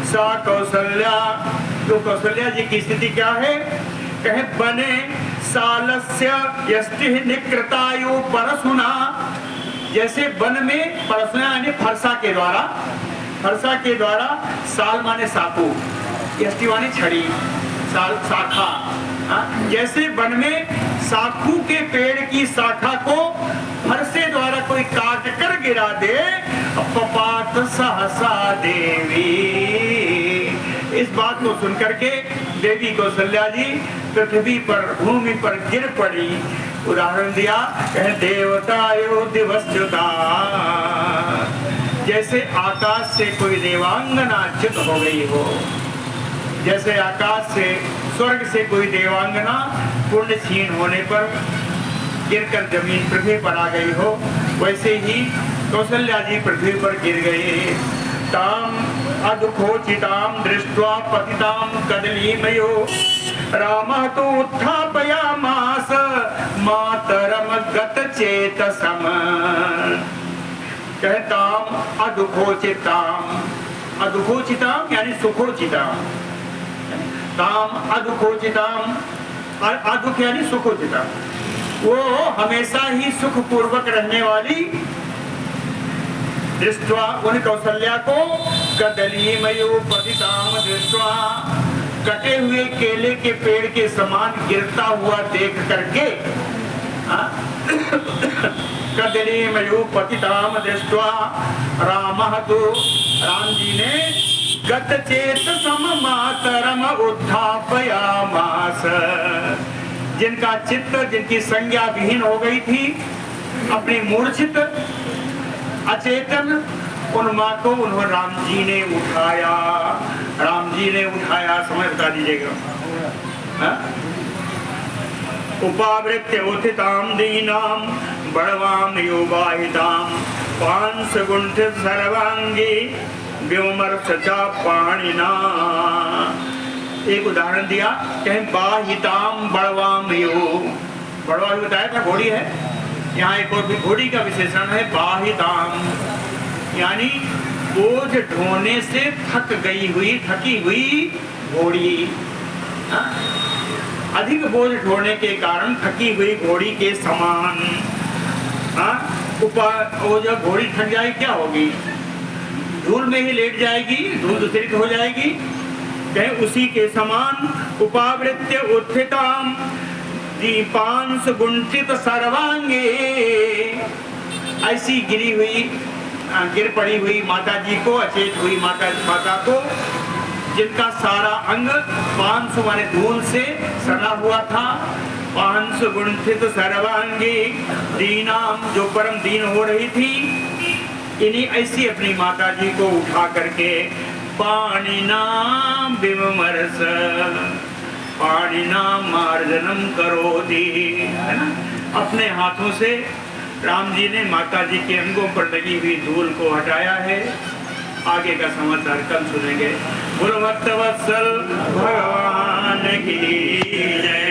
Speaker 1: सा कौशल्या, तो कौशल्या जी की स्थिति क्या है? कहे बने सालस्य यष्टिः निकृतायु परशुना, जैसे वन में परशुना यानी फरसा के द्वारा, फरसा के द्वारा, साल माने साकू, यष्टि माने छड़ी, साल शाखा। जैसे वन में साखू के पेड़ की शाखा को फरसे द्वारा कोई काट कर गिरा दे, पपात सहसा देवी। इस बात को सुनकर के देवी कौशल्या जी पृथ्वी पर, भूमि पर गिर पड़ी। उदाहरण दिया, कहे देवतायो दिवस्युता, जैसे आकाश से कोई देवांगना च्युत हो गई हो, जैसे आकाश से, स्वर्ग से कोई देवांगना पुण्य क्षीण होने पर गिरकर जमीन पृथ्वी पर आ गई हो, वैसे ही कौशल्या जी पृथ्वी पर गिर गई। ताम अदुखोचिताम दृष्ट्वा पतिताम कदलीमयो रामः तु उत्थापयामास मातरम गतचेतसम। कहताम अदुखोचिताम, अदुखोचिताम यानी सुखोचिताम, ताम अदुखोचिताम, अदुख यानी सुखोचिताम, वो हमेशा ही सुख पूर्वक रहने वाली। दृष्ट्वा, उन कौशल्या को कदलीमयो पतिताम दृष्ट्वा, कटे हुए केले के पेड़ के समान गिरता हुआ देख करके, कदलीमयो पतिताम दृष्ट्वा रामः तु, राम जी ने गतचेतसम मातरम उत्थापयामास, जिनका चित्त, जिनकी संज्ञा विहीन हो गई थी, अपनी मूर्छित अचेतन उन माँ को उन्होंने राम जी ने उठाया। राम जी ने उठाया, समय बता दीजिएगा। उपावृत्य उत्थिताम दीनाम बड़वाम योगाहिताम पांस गुंठित सर्वांगी व्योमर्थ चा पाणिना। एक उदाहरण दिया, कहें बाहिताम बड़वाम यो, बड़वा बताया था घोड़ी है, यहाँ एक और भी घोड़ी का विशेषण है बाहिताम, यानी बोझ ढोने से थक गई हुई, थकी हुई घोड़ी। अधिक बोझ ढोने के कारण थकी हुई घोड़ी के समान। वो जब घोड़ी थक जाए क्या होगी? धूल में ही लेट जाएगी, धूल दूसरी हो जाएगी। कहे उसी के समान उपावृत्य उत्थिताम दीपांश गुंठित सर्वांगे, ऐसी गिरी हुई, गिर पड़ी हुई माता जी को, अचेत हुई माता को, जिनका सारा अंग 500 माने धूल से सना हुआ था। 500 गुंठित सर्वांगी दीनाम, जो परम दीन हो रही थी, इन्हीं ऐसी अपनी माता जी को उठा करके पाणिना विमर्श, पाणिना मार्जनम करोति, है ना, अपने हाथों से राम जी ने माता जी के अंगों पर लगी हुई धूल को हटाया है। आगे का समाचार कल सुनेंगे। बोलो भक्तवत्सल भगवान की जय।